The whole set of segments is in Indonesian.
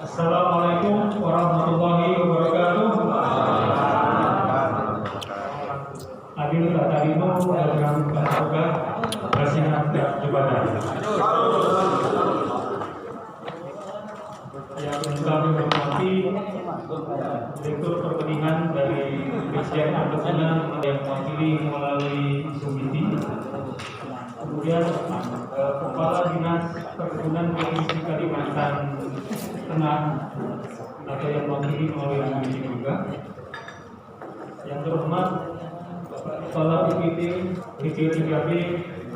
Assalamualaikum warahmatullahi wabarakatuh. Adil Tatarino dalam Bahagia Bersinar Jabatan. Yang kami hormati Direktur Perkeningan dari Presiden Ombudsman yang mewakili melalui Sumiti. Kemudian Kepala Dinas Perkebunan Provinsi Kalimantan Tengah atau yang mewakili melalui Sumiti juga. Yang terhormat Kepala UPT DP3B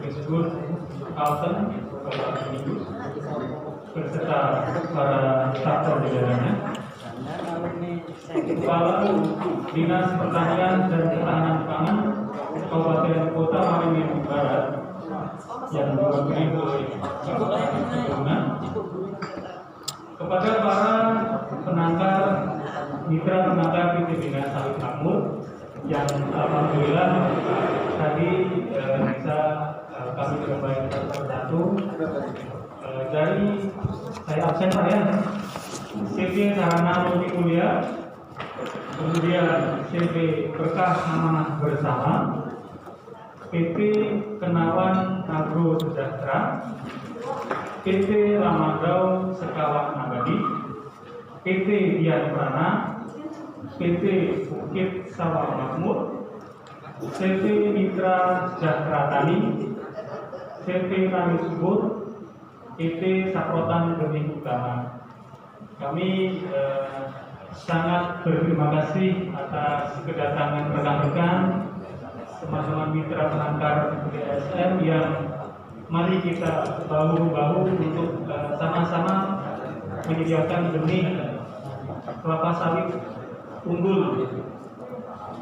Disebut Kalten Bapak Minggus beserta para staf jajarannya. Kepala Dinas Pertanian dan Ketahanan Pangan Kabupaten Kota Maluku Barat yang diwakili oleh Bapak Perkebunan. Kepada para penangkar mitra penangkar PT Bina Sawit Makmur yang alhamdulillah tadi bisa kami terbaik satu dari saya absen Pak ya, CV Sarana Multimedia, kemudian CV Berkah Amanah Bersama, PT Kenawan Agro Sejahtera, PT Lamagau Sekawan Abadi, PT Dian Prana, PT Bukit Sawah Makmur, PT Mitra Sejahtera Tani, PT Tani Subur, PT Saprotan Benih Utama. Kami sangat berterima kasih atas kedatangan rekan-rekan teman-teman mitra penangkar BSM yang mari kita bahu-bahu untuk sama-sama menyediakan benih kelapa sawit unggul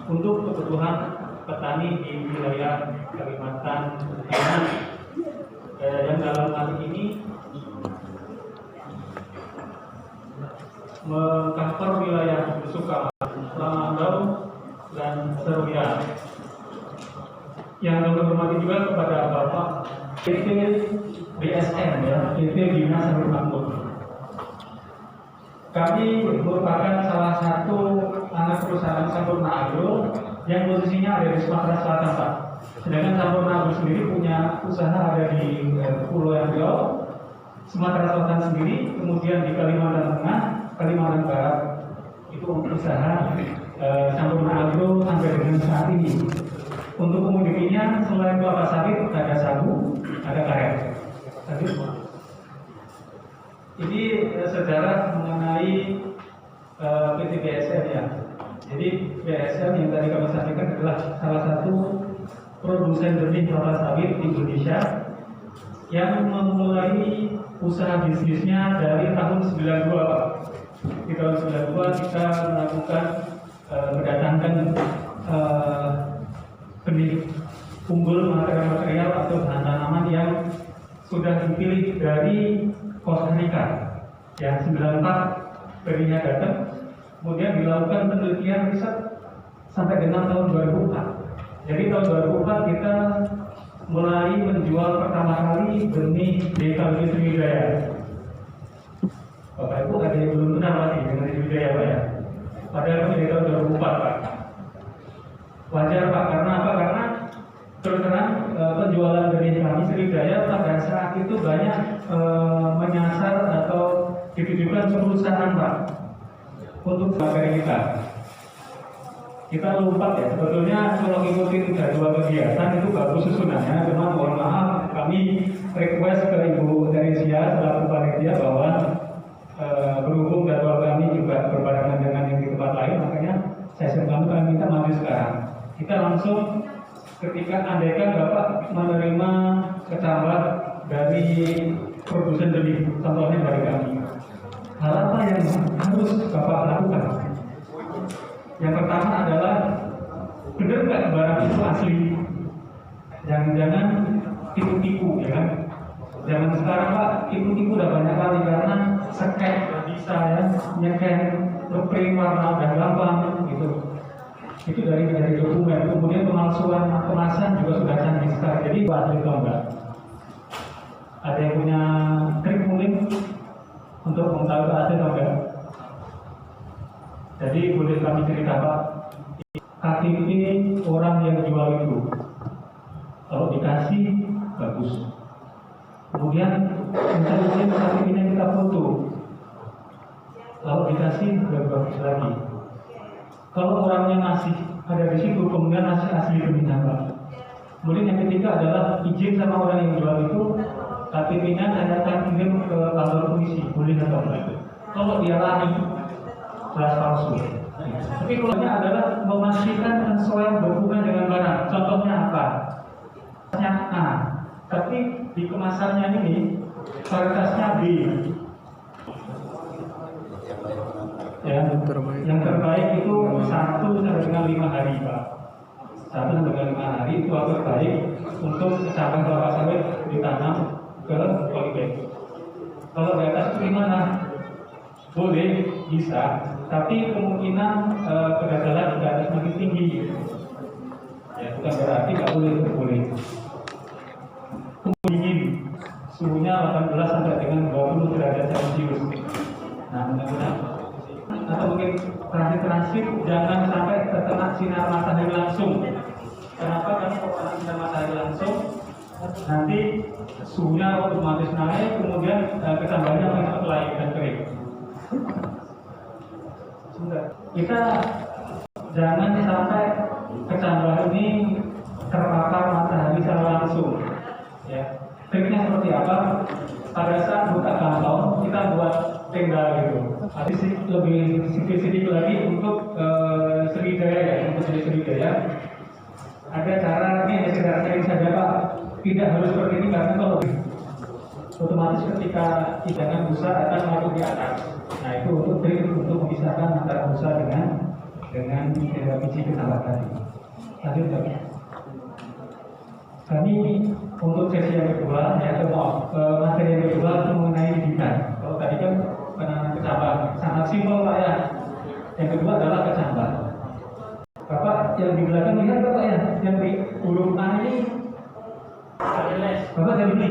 untuk kebutuhan petani di wilayah Kalimantan Tengah yang dalam hal ini mengcover wilayah Suka, Lamandau, dan Seruyan. Yang kami hormati juga kepada Bapak PT BSM ya, PT Bina Sawit Makmur. Kami merupakan salah satu anak perusahaan Sampurna Agro yang posisinya ada di Sumatera Selatan, Pak. Sedangkan Sampurna Agro sendiri punya usaha ada di Pulau Riau, Sumatera Selatan sendiri, kemudian di Kalimantan Tengah, Kalimantan Barat. Itu usaha Sampurna Agro sampai dengan saat ini. Untuk komoditinya selain kelapa sawit ada sagu, ada karet. Ini sejarah mengenai PT BSM ya. Jadi BSM yang tadi kami sampaikan adalah salah satu produsen benih kelapa sawit di Indonesia yang memulai usaha bisnisnya dari tahun 92, Pak. Di tahun 92 kita melakukan mendatangkan benih unggul, material atau bahan tanaman yang sudah dipilih dari Costa Rica. Yang 94 benihnya datang, kemudian dilakukan penelitian riset sampai dengan tahun 2004. Jadi tahun 2004 kita mulai menjual pertama kali benih DKW Sriwijaya. Bapak Ibu ada yang belum kenal lagi dengan Sriwijaya, Pak ya? Padahal kami dari tahun 2004, Pak. Wajar, Pak, karena apa? Karena terus terang penjualan benih kami Sriwijaya pada saat itu banyak menyasar atau ditujukan perusahaan, Pak, untuk materi kita. Kita lompat ya, sebetulnya kalau ngikutin jadwal kegiatan itu bagus susunannya, cuma mohon maaf kami request ke Ibu Teresia selaku panitia bahwa berhubung jadwal kami juga berbarengan dengan yang di tempat lain, makanya sesi kami minta maju sekarang. Kita langsung ketika andaikan Bapak menerima kecambah dari produsen benih, contohnya dari kami, hal apa yang harus Bapak lakukan? Yang pertama adalah benar nggak barang itu asli? Jangan-jangan tipu-tipu, ya kan? Zaman sekarang, Pak, tipu-tipu udah banyak kali karena scan udah bisa ya, nyekan ngeprint warna udah gampang gitu. Itu dari dokumen, kemudian pemalsuan kemasan juga sudah canggih sekali. Jadi buat itu enggak. Ada yang punya trik mungkin untuk mengetahui ada atau enggak. Jadi boleh kami cerita Pak, KTP orang yang jual itu, kalau dikasih bagus. Kemudian misalnya KTP-nya kita foto, kalau dikasih lebih bagus lagi. Kalau orangnya masih ada di situ, kemudian masih asli benar Pak. Kemudian yang ketiga adalah izin sama orang yang jual itu, KTP-nya saya akan kirim ke kantor polisi, boleh atau enggak? Kalau dia lari, jelas palsu. Tapi kalau adalah memastikan sesuai berhubungan dengan barang. Contohnya apa? A, tapi di kemasannya ini varietasnya B. Ya, yang terbaik itu 1 sampai dengan 5 hari Pak. 1 sampai dengan 5 hari itu terbaik untuk cabang kelapa sawit ditanam ke polybag. Kalau di atas itu gimana? Boleh, bisa, tapi kemungkinan kegagalan di atas makin tinggi. Ya, bukan berarti nggak boleh. Dingin, suhunya 18 sampai dengan 20 derajat Celcius. Nah, mudah-mudahan atau mungkin transit jangan sampai terkena sinar matahari langsung. Kenapa? Karena kalau kena sinar matahari langsung nanti suhunya otomatis naik, kemudian ketambahannya akan lain dan kering. Kita jangan sampai kecambah ini terpapar matahari secara langsung. Ya, triknya seperti apa? Pada saat buka kantong kita buat tenda gitu. Tapi lebih sedikit lagi untuk serigaya ya, untuk jadi serigaya. Ada cara ini secara saja Pak. Tidak harus seperti ini karena kalau otomatis ketika hidangan busa akan masuk di atas. Nah itu untuk trik untuk memisahkan antara busa dengan biji ketambahan tadi. Lanjut lagi. Kami untuk sesi yang kedua, materi yang kedua itu mengenai bibitan. Kalau tadi kan penanganan kecambah, sangat simpel Pak ya. Yang kedua adalah kecambah. Bapak yang di belakang lihat Bapak ya, yang di huruf A ini, Bapak dari beli?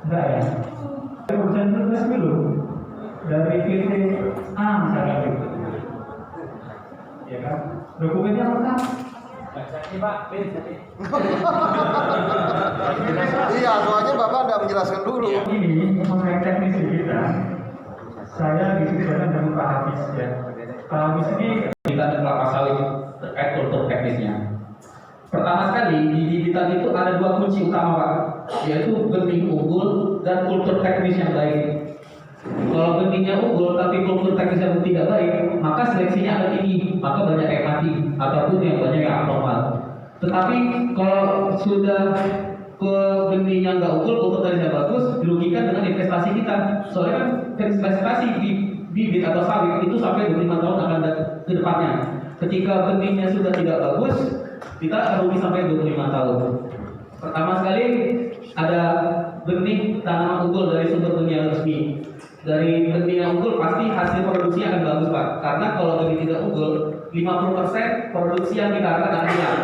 Enggak ya? Urusan tulis dulu dari PT A misalnya gitu. Ya kan? Dokumennya lengkap. Iya, soalnya Bapak tidak menjelaskan dulu. Ini mengenai teknis kita. Saya diskusikan dengan Pak Hafiz ya. Pak Hafiz ini kita kelapa sawit terkait kultur teknisnya. Pertama sekali di bibitan itu ada 2 kunci utama Pak, yaitu benih unggul dan kultur teknis yang baik. Kalau benihnya unggul tapi kultur teknis yang tidak baik, maka seleksinya akan tinggi, maka banyak yang mati ataupun yang banyak yang abnormal. Tetapi kalau sudah ke benihnya nggak unggul, kultur teknisnya bagus, dirugikan dengan investasi kita. Soalnya kan investasi di bibit atau sawit itu sampai 25 tahun akan ke depannya. Ketika benihnya sudah tidak bagus, kita akan rugi sampai 25 tahun. Pertama sekali ada benih tanaman unggul dari sumber benih yang resmi. Dari benih yang unggul pasti hasil produksi akan bagus Pak. Karena kalau benih tidak unggul, 50% produksi yang kita akan hilang.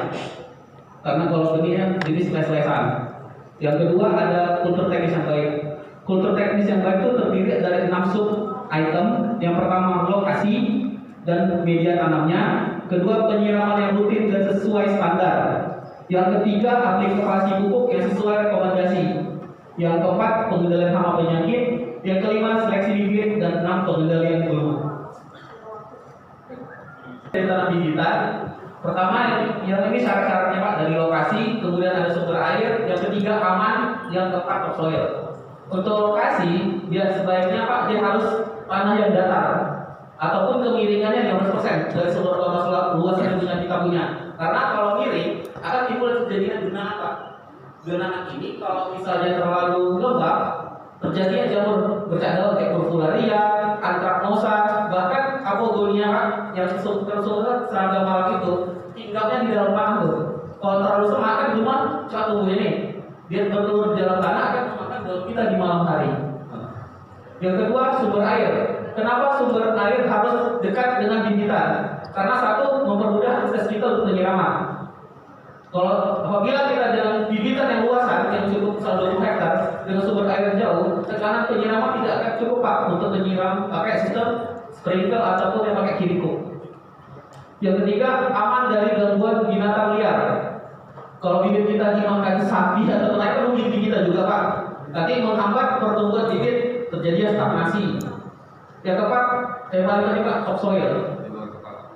Karena kalau benihnya jenis les-lesan. Yang kedua ada kultur teknis yang baik. Kultur teknis yang baik itu terdiri dari 6 sub item. Yang pertama lokasi dan media tanamnya. Kedua penyiraman yang rutin dan sesuai standar. Yang ketiga aplikasi pupuk yang sesuai rekomendasi. Yang keempat pengendalian hama penyakit. Yang kelima seleksi bibit dan 6 pengendalian gulma. Tanam bibitan. Pertama yang ini syarat-syaratnya Pak, dari lokasi, kemudian ada sumber air, yang ketiga aman, yang keempat topsoil. Untuk lokasi dia sebaiknya Pak dia harus tanah yang datar ataupun kemiringannya 15% dari sumber luas yang kita punya. Karena kalau miring akan timbul terjadinya genangan Pak. Genangan ini kalau misalnya terlalu lembab terjadinya jamur bercak daun kayak Purpuraria, Anthracnosa, bahkan Apogonia Pak yang tersumber serangga malam itu tinggalnya di dalam tanah tuh. Kalau terlalu semak kan cuma cepat tumbuh ini. Dia bertelur di dalam tanah akan memakan daun kita di malam hari. Yang kedua sumber air. Kenapa sumber air harus dekat dengan bibitan? Karena satu mempermudah akses kita untuk penyiraman. Kalau apabila kita dengan bibitan yang luasan yang cukup 20 hektar dengan sumber air yang jauh, tekanan penyiraman tidak akan cukup Pak untuk menyiram pakai sistem sprinkle ataupun yang pakai kiriko. Yang ketiga, aman dari gangguan binatang liar. Kalau bibit kita dimakan sapi atau lain kan rugi kita juga Pak. Nanti menghambat pertumbuhan bibit, terjadi stagnasi. Yang keempat, yang paling penting Pak, topsoil.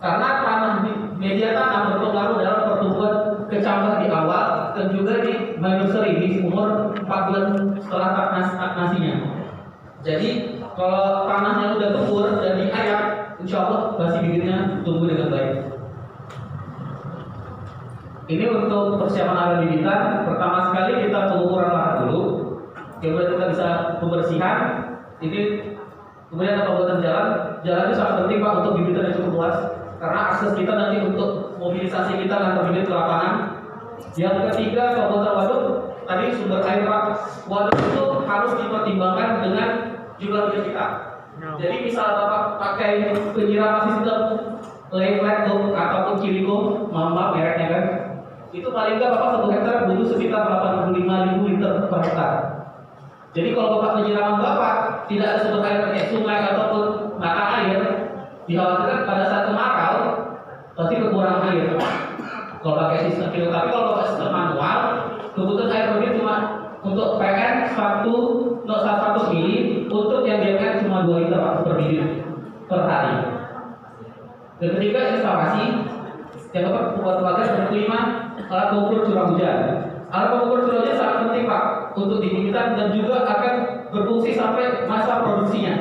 Karena tanah media tanah berpengaruh dalam pertumbuhan kecambah di awal dan juga di nursery di umur 4 bulan setelah stagnasinya. Jadi kalau tanahnya udah gembur dan diayak, insya Allah basi bibitnya tumbuh dengan baik. Ini untuk persiapan area bibitan. Pertama sekali kita pengukuran lahan dulu. Kemudian kita bisa pembersihan. Ini kemudian kita pembuatan jalan. Jalan itu sangat penting Pak untuk bibitan yang cukup luas. Karena akses kita nanti untuk mobilisasi kita akan bibit ke lapangan. Yang ketiga, pembuatan waduk. Tadi sumber air Pak. Waduk itu harus dipertimbangkan dengan jumlah bibit kita. Jadi misal Bapak pakai penyiraman sistem leaflet ataupun kiriko, maaf mereknya kan, itu paling nggak Bapak 1 hektar butuh sekitar 85.000 liter per hektar. Jadi kalau Bapak penyiraman Bapak tidak ada sumber air kayak sungai ataupun mata air, dikhawatirkan pada saat kemarau pasti kekurangan air. Kalau pakai sistem kiriko, tapi kalau pakai sistem manual, kebutuhan air berbeda cuma untuk PN 100 mili, untuk yang DPN cuma 2 liter per bibit per hari. Yang ketiga, instalasi. Yang keempat, pembuat pagar. Yang kelima, alat pengukur curah hujan. Alat pengukur curah hujan sangat penting Pak untuk dibibitan dan juga akan berfungsi sampai masa produksinya.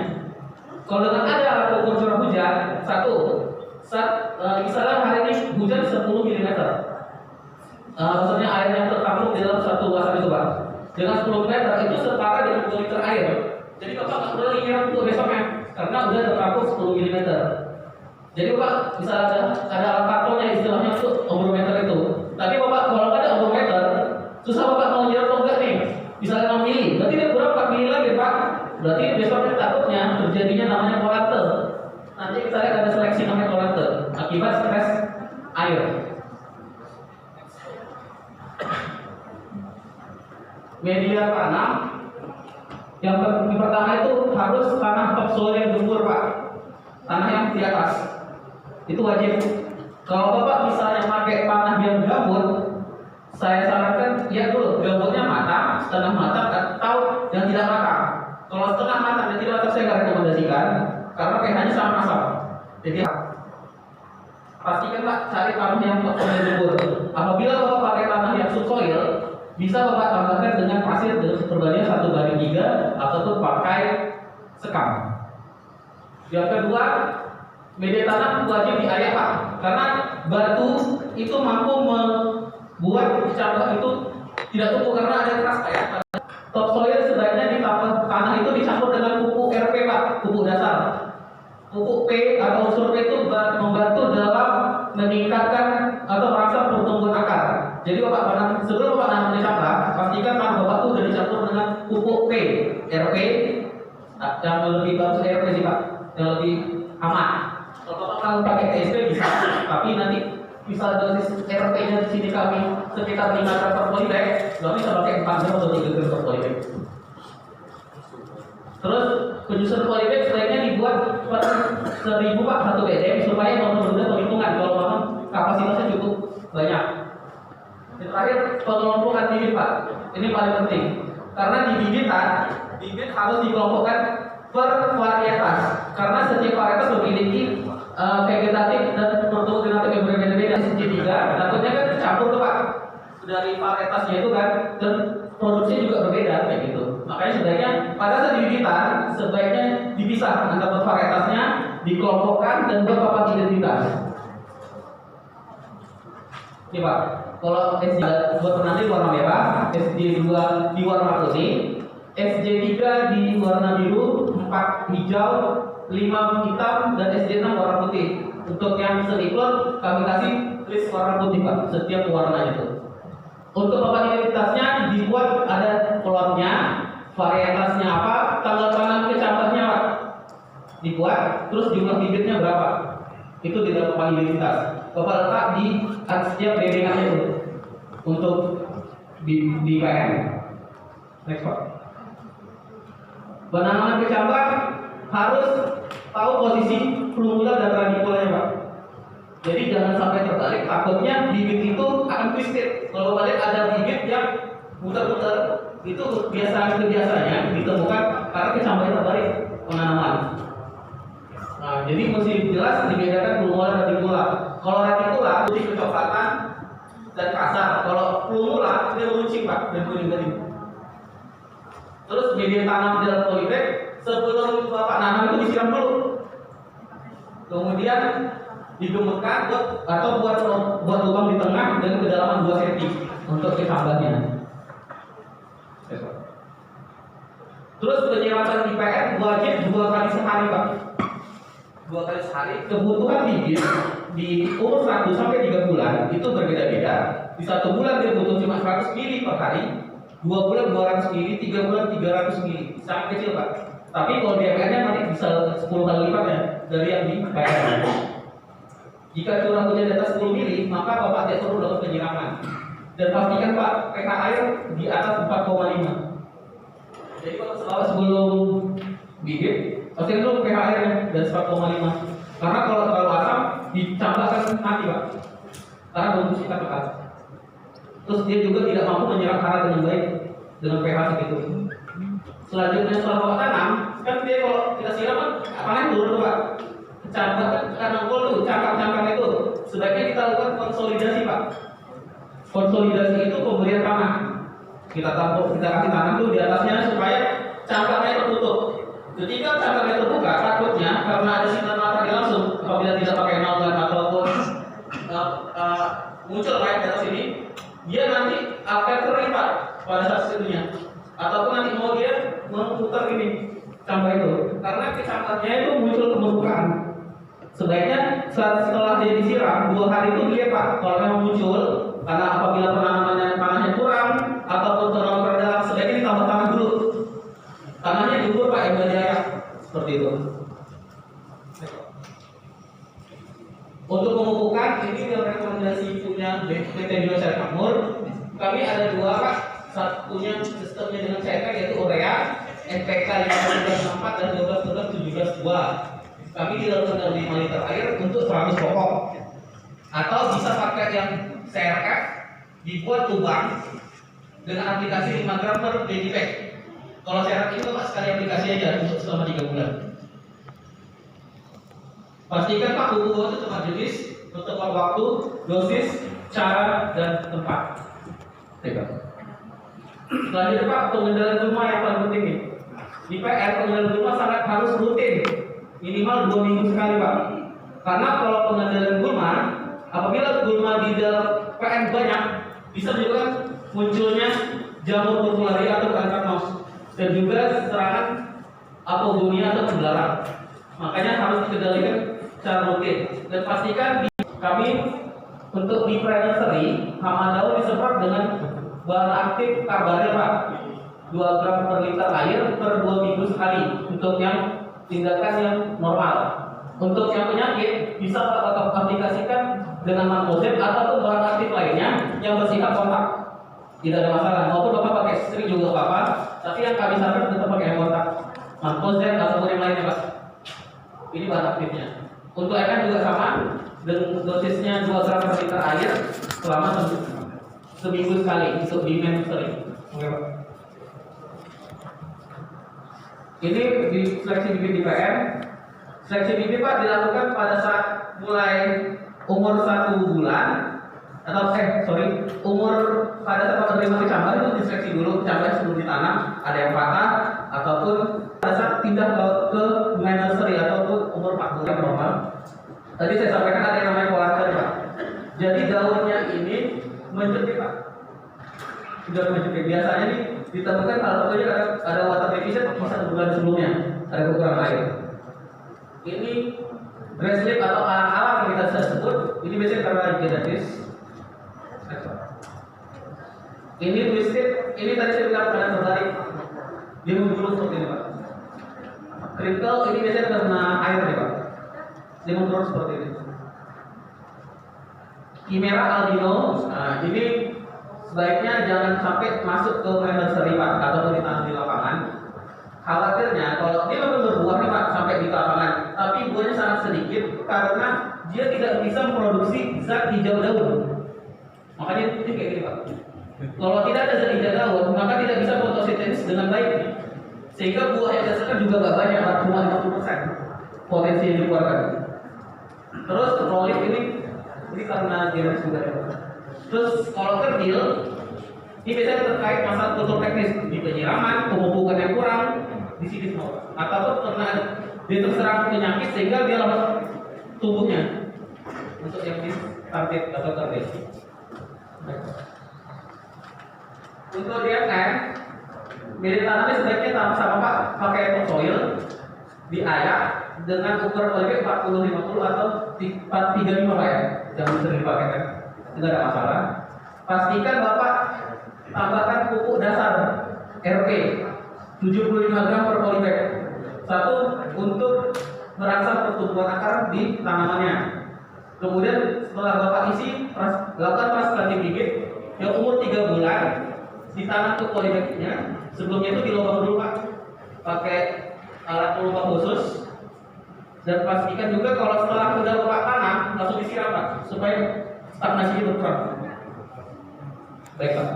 Kalau dengan ada alat pengukur curah hujan, misalnya hari ini hujan 10 mm, maksudnya air yang tertampung di dalam satu luasan itu Pak, dengan 10 meter itu setara dengan 2 liter air. Jadi Bapak nggak perlu nyiram untuk besoknya karena udah tertampung 10 mm. Jadi Bapak bisa ada alat kartonnya istilahnya untuk ombrometer itu. Tapi Bapak kalau nggak ada ombrometer, susah Bapak mau nyiram atau enggak nih. Misalnya 6 mili, berarti dia kurang 4 mili lagi Pak. Berarti besoknya takutnya terjadinya namanya kolate. Nanti kita lihat ada seleksi namanya kolate akibat stres air. Media tanam yang pertama itu harus tanah topsoil yang gembur Pak, tanah yang di atas itu wajib. Kalau Bapak misalnya pakai tanah yang gambut, saya sarankan lihat dulu gambutnya matang, setengah matang atau yang tidak matang. Kalau setengah matang dan tidak matang saya nggak rekomendasikan karena pH-nya sangat asam. Jadi pastikan Pak cari tanah yang topsoil yang gembur. Apabila Bapak pakai tanah yang subsoil, bisa Bapak tambahkan dengan pasir dengan perbandingan 1:3 ataupun pakai sekam. Yang kedua, media tanam wajib diayak Pak, karena batu itu mampu membuat cabang itu tidak tumbuh karena ada keras Pak ya. Topsoil sebaiknya ditambah tanah itu dicampur dengan pupuk RP Pak, pupuk dasar. Pupuk P atau unsur P itu membantu dalam meningkatkan atau merangsang pertumbuhan akar. Jadi Bapak sebelum Bapak nanam cabang, pastikan tanah Bapak itu sudah dicampur dengan pupuk P, RP, yang lebih bagus RP sih Pak, yang lebih aman. Kalau Bapak mau pakai TSP bisa, tapi nanti misal dosis RP-nya di sini kami sekitar 5 gram per polybag, berarti bisa pakai 4 gram atau 3 gram per polybag. Terus penyusun polybag sebaiknya dibuat per 1000 Pak 1 BDM supaya mempermudah perhitungan kalau memang kapasitasnya cukup banyak. Dan terakhir, pengelompokan bibit Pak, ini paling penting karena di bibitan, bibit harus dikelompokkan per varietas karena setiap varietas memiliki vegetatif dan pertumbuhan genetik yang berbeda-beda. SJ3 takutnya kan campur tuh Pak dari varietasnya itu kan, dan produksinya juga berbeda kayak gitu. Makanya sebaiknya pada saat bibitan sebaiknya dipisah antara varietasnya, dikelompokkan dan buat papan identitas. Ini Pak, kalau SJ buat penanti warna merah, SJ2 di warna putih, SJ3 di warna biru, 4 hijau, 5 hitam, dan SJ6 warna putih. Untuk yang setiplot kami kasih list warna putih Pak, setiap warna itu. Untuk papan identitasnya dibuat ada kolomnya, varietasnya apa, tanggal tanam kecambahnya Pak, dibuat, terus jumlah bibitnya berapa, itu di dalam papan identitas. Bapak letak di setiap bedengannya itu. untuk di PM. Next Pak. Penanaman kecambah harus tahu posisi plumula dan radikulanya Pak. Jadi jangan sampai terbalik, takutnya bibit itu akan twisted. Kalau balik ada bibit yang muter-muter, itu biasanya ditemukan karena kecambahnya terbalik penanaman. Nah, jadi mesti jelas dibedakan plumula dan radikula. Kalau radikula putih kecoklatan dan kasar. Kalau plumula dia meruncing Pak dan kuning-kuning. Terus media tanam di dalam polybag sebelum Bapak nanam itu disiram dulu. Kemudian digemukkan atau buat lubang di tengah dengan kedalaman 2 cm untuk kecambahnya. Terus penyiraman IPM wajib 2 kali sehari Pak. 2 kali sehari. Kebutuhan bibit di umur 1 sampai 3 bulan itu berbeda-beda. Di 1 bulan dia butuh cuma 100 ml per hari, 2 bulan 200 ml, 3 bulan 300 ml. Sangat kecil Pak. Tapi kalau DPR-nya nanti bisa 10 kali lipatnya dari yang di IPM. Jika curah hujan di atas 10 mili, maka Bapak tidak perlu lakukan penyiraman. Dan pastikan Pak, pH air di atas 4,5. Jadi kalau sebelum bibit, pastikan dulu pH airnya dan 4,5. Karena kalau terlalu asam, ditambahkan mati Pak. Karena belum kita pekat. Terus dia juga tidak mampu menyerap hara dengan baik dengan pH segitu. Selanjutnya setelah Bapak tanam, kan dia kalau kita siram kan panen turun tuh Pak. Karena tuh cangkang-cangkang itu sebaiknya kita lakukan konsolidasi Pak. Konsolidasi itu pemberian tanah. Kita kasih tanah tuh di atasnya supaya cangkangnya tertutup. Ketika cangkangnya terbuka, takutnya karena ada sinar matahari langsung, apabila tidak pakai nolgan ataupun muncul air di atas sini, dia nanti akan kering Pak pada saat itunya. Ataupun nanti mau dia memutar ini cangkang itu, karena kecangkangnya itu muncul pembukaan. Sebaiknya setelah dia disiram 2 hari itu dia Pak, kalau memang muncul karena apabila penanamannya tanahnya kurang ataupun terlalu dalam, sebaiknya ditambah tanah dulu. Tanahnya diukur Pak yang berjaya seperti itu. Untuk pemupukan ini yang rekomendasi punya PT Bio Syarif Makmur. Kami ada 2 Pak, satunya sistemnya dengan CK yaitu urea NPK 1514 dan 12-17-2. Kami dilakukan dari 5 liter air untuk 100 pokok. Atau bisa pakai yang CRF dibuat lubang dengan aplikasi 5 gram per daily pack. Kalau CRF itu Pak sekali aplikasi aja untuk selama 3 bulan. Pastikan Pak pupuk itu tepat jenis, tepat waktu, dosis, cara, dan tempat. Selanjutnya Pak, pengendalian gulma yang paling penting nih. Di PR pengendalian gulma sangat harus rutin, minimal 2 minggu sekali Pak. Karena kalau pengendalian gulma, apabila gulma di dalam PN banyak, bisa menyebabkan munculnya jamur purpuraria atau antraknos dan juga serangan apogonia atau pendarahan. Makanya harus dikendalikan secara rutin dan pastikan kami untuk di pre-nursery hama daun disemprot dengan bahan aktif karbarel Pak, 2 gram per liter air per 2 minggu sekali untuk yang tindakan yang normal. Untuk yang penyakit bisa Bapak aplikasikan dengan mancozeb ataupun bahan aktif lainnya yang bersifat kontak. Tidak ada masalah. Maupun Bapak pakai string juga apa-apa, tapi yang kami sarankan tetap pakai yang kontak. Mancozeb ataupun yang lainnya Pak. Ini bahan aktifnya. Untuk ikan juga sama, dengan dosisnya 2 gram per liter air selama seminggu sekali untuk demand sering. Oke Pak. Ini di seleksi bibit di PM. Seleksi bibit Pak dilakukan pada saat mulai umur 1 bulan atau umur pada saat menerima kecambah itu diseleksi dulu kecambahnya sebelum ditanam, ada yang patah ataupun pada saat pindah ke nursery ataupun umur 4 bulan normal. Tadi saya sampaikan ada yang namanya polanter Pak. Jadi daunnya ini menjepit Pak. Sudah menjepit. Biasanya ini ditemukan salah satunya ada water deficit masa 1 bulan sebelumnya, ada kekurangan air. Ini dry slip atau alam yang kita bisa sebut, ini biasanya karena genetis. Ini twisted, ini tadi saya bilang pada terbalik. Dia menggulung seperti ini Pak. Crinkle ini biasanya karena air nih Pak. Dia menggulung seperti ini. Chimera albino, nah ini sebaiknya jangan sampai masuk ke nursery Pak ataupun ditanam di lapangan. Khawatirnya kalau dia memang berbuah nih Pak sampai di lapangan, tapi buahnya sangat sedikit karena dia tidak bisa memproduksi zat hijau daun. Makanya ini kayak gini Pak. Kalau tidak ada zat hijau daun, maka tidak bisa fotosintesis dengan baik. Sehingga buah yang dihasilkan juga gak banyak, cuma 50% potensi yang dikeluarkan. Terus rolling ini karena genetik juga ya. Terus kalau kerdil, ini biasanya terkait masalah kultur teknis di penyiraman, pemupukan yang kurang di sini semua. Ataupun karena dia terserang penyakit sehingga dia lambat tumbuhnya. Untuk yang di target atau kerdil. Untuk dia kan, milih tanamnya sebaiknya sama Pak pakai topsoil diayak dengan ukuran polybag 40-50 atau 435 Pak ya, jangan sering dipakai kan, tidak ada masalah. Pastikan Bapak tambahkan pupuk dasar RP 75 gram per polybag, satu untuk merangsang pertumbuhan akar di tanamannya. Kemudian setelah Bapak isi, lakukan transplanting bibit yang umur 3 bulan ditanam ke polybagnya. Sebelumnya itu dilobang dulu Pak, pakai alat pelubang khusus. Dan pastikan juga kalau setelah udah Bapak tanam langsung disiram Pak, supaya stagnasinya berkurang. Baik Pak.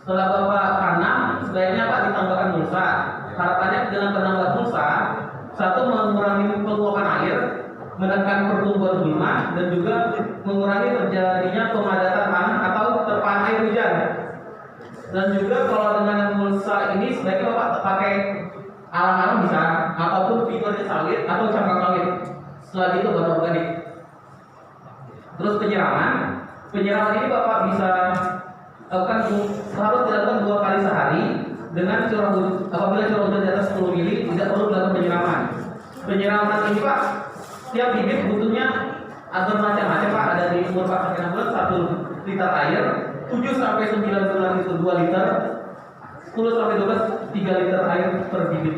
Setelah Bapak tanam, sebaiknya Pak ditambahkan mulsa. Harapannya dengan penambahan mulsa, satu mengurangi penguapan air, menekan pertumbuhan gulma, dan juga mengurangi terjadinya pemadatan tanah atau terpaan air hujan. Dan juga kalau dengan mulsa ini sebaiknya Bapak pakai alang-alang bisa, ataupun fibernya sawit atau cangkang sawit. Setelah itu baru organik. Terus penyiraman ini Bapak bisa lakukan, harus dilakukan 2 kali sehari dengan curah hujan. Apabila curah hujan di atas 10 mili tidak perlu dilakukan penyiraman. Penyiraman ini Pak, setiap bibit butuhnya ada macam-macam Pak, ada di umur 4 sampai 6 bulan 1 liter air, 7 sampai 9 bulan itu 2 liter, 10 sampai 12 3 liter air per bibit.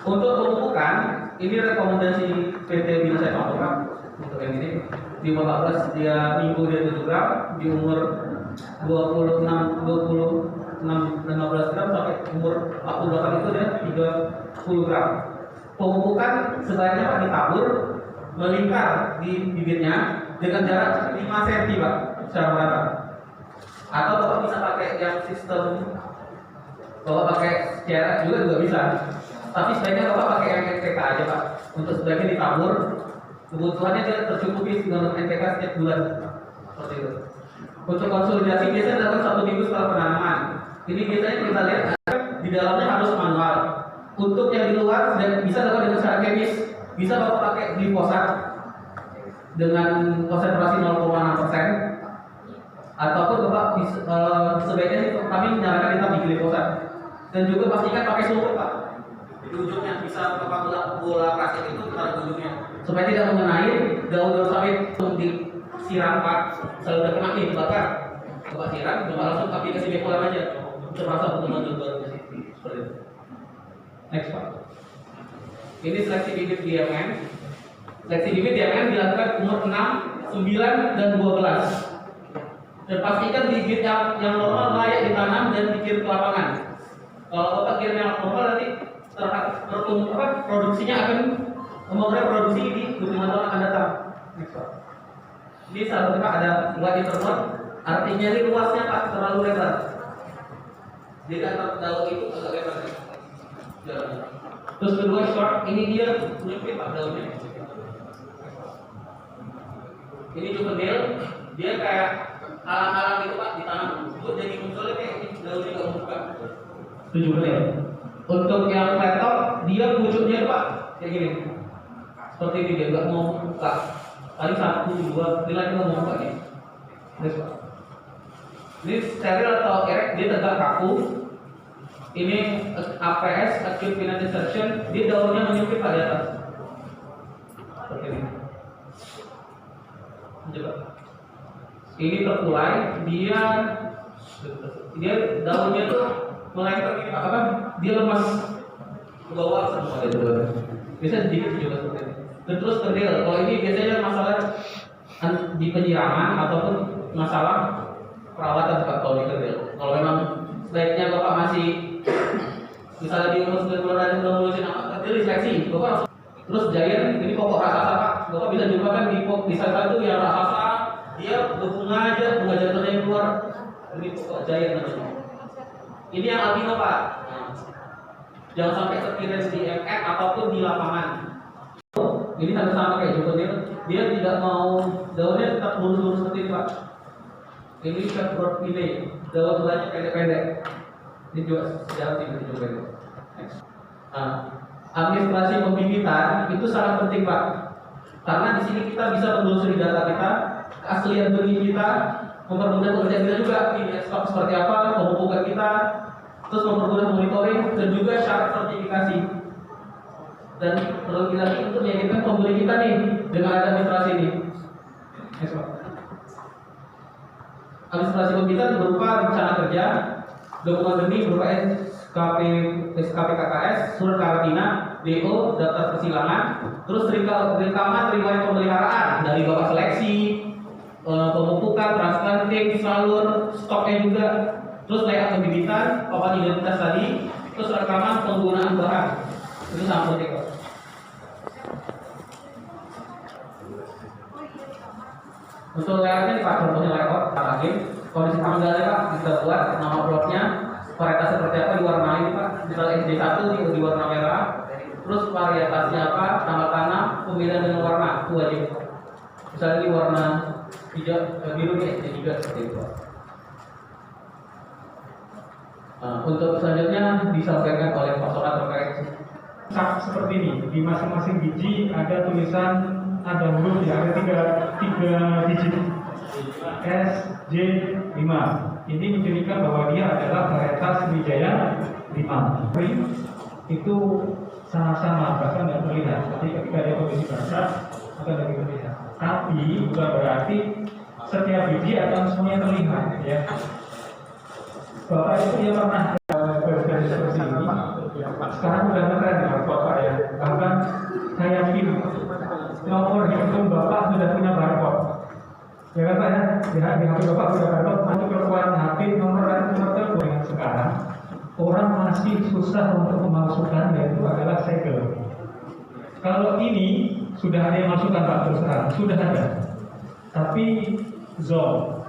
Untuk pemupukan, ini rekomendasi PT Bina saya Pak untuk yang ini. Di umur 14 dia minggu dia 7 gram, di umur 15 gram sampai umur 48 itu dia 30 gram. Pemupukan sebaiknya Pak ditabur melingkar di bibitnya dengan jarak 5 cm Pak secara merata. Atau Bapak bisa pakai yang sistem Bapak pakai cerak juga bisa. Tapi sebaiknya Bapak pakai yang NPK aja Pak. Untuk sebaiknya ditabur. Kebutuhannya dia tercukupi dengan NPK setiap bulan. Seperti itu. Untuk konsolidasi biasanya dalam 1 minggu setelah penanaman. Ini biasanya kita lihat di dalamnya harus manual. Untuk yang di luar bisa dapat dengan cara kemis. Bisa Bapak pakai glifosat dengan konsentrasi 0,6%. Ataupun Bapak sebaiknya sih kami menyarankan kita bikin glifosat. Dan juga pastikan pakai sulfur Pak. Di ujungnya bisa Bapak bola plastik itu taruh di ujungnya supaya tidak mengenai daun-daun sawit. Untuk disiram Pak, selalu udah kena nih dibakar, Bapak siram, Bapak langsung aplikasi bekulan aja untuk rasa pertumbuhan baru di sini. Seperti itu. Next Pak. Ini seleksi bibit DMN. Seleksi bibit DMN dilakukan umur 6, 9, dan 12. Dan pastikan bibit yang normal layak ditanam dan dikirim ke lapangan. Kalau Bapak kirim yang normal nanti produksinya akan memulai produksi di 25 tahun akan datang. Ini salah satu Pak ada wide internode, artinya ini luasnya Pak terlalu lebar. Jadi antara daun itu agak lebar. Terus kedua short, ini dia menyempit Pak daunnya. Ini juvenil, dia kayak alang-alang itu Pak ditanam, buat jadi munculnya kayak ini daunnya nggak membuka. Itu juvenil. Untuk yang flat top, dia pucuknya Pak kayak gini. Seperti ini dia nggak mau buka. Paling 1, 2, dia lagi mau buka nih. Ini steril atau erect, dia tegak kaku. Ini APS, acute pinna insertion, dia daunnya menyempit pada atas. Seperti ini. Coba. Ini terkulai, dia daunnya tuh melengkung ini apa? Dia lemas ke bawah semua itu. Bisa sedikit juga seperti ini. terus kedel. Kalau ini biasanya masalah di penyiraman ataupun masalah perawatan Pak kalau di kedel. Kalau memang sebaiknya Bapak masih misalnya di umur 9 bulan dan belum lulusin kedel diseleksi, Bapak langsung. Terus giant ini pokok raksasa Pak. Bapak bisa jumpa kan di salah satu yang raksasa dia berbunga aja, bunga jatuhnya yang keluar. Ini pokok giant namanya. Ini yang albino Pak. Nah, jangan sampai terkirim di MR ataupun di lapangan. Ini sama-sama kayak juvenil, dia tidak mau daunnya tetap lurus-lurus seperti itu Pak. Ini short pile, daun bulannya pendek-pendek. Ini juga sejarah sih juga itu. Nah, administrasi pembibitan itu sangat penting Pak, karena di sini kita bisa menelusuri data kita, keaslian benih kita, mempermudah pekerjaan kita juga, ini stok seperti apa, pemupukan kita, terus mempermudah monitoring dan juga syarat sertifikasi. Dan perlu kita untuk meyakinkan pembeli kita nih dengan ada administrasi ini. Administrasi pembibitan berupa rencana kerja, dokumen benih berupa SKP KKS, surat karantina, DO, daftar persilangan, terus rekaman riwayat pemeliharaan dari bapak seleksi, pemupukan, transplanting, salur, stoknya juga, terus layak pembibitan, papan identitas tadi, terus rekaman penggunaan bahan. Itu sangat penting Pak. Untuk layoutnya Pak, contohnya layout lagi, kondisi tanggalnya Pak kita buat, nama plotnya, varietas seperti apa diwarnai Pak, misalnya SD1 di warna merah, terus varietasnya apa, tanggal tanam, pemilihan dengan warna itu aja. Misalnya di warna hijau, biru nih SD3 seperti itu Pak. Nah, untuk selanjutnya disampaikan oleh Pak Sokat terkait seperti ini, di masing-masing biji ada tulisan, ada huruf ya, ada tiga digit S, J, 5. Ini menunjukkan bahwa dia adalah varietas Sriwijaya 5. Itu sama-sama, bahkan tidak terlihat. Tapi ketika ada kondisi basah, akan lebih terlihat. Tapi bukan berarti setiap biji akan semuanya terlihat, ya. Bapak itu dia pernah bergaris seperti ini. Sekarang sudah ngetren ya Bapak ya. Bahkan saya yakin nomor handphone Bapak sudah punya barcode. Ya kan Pak ya? Di HP Bapak sudah barcode. Untuk keluar HP nomor telepon yang sekarang orang masih susah untuk memasukkan, yaitu adalah segel. Kalau ini sudah ada yang masukkan Pak terus terang, sudah ada. Tapi zone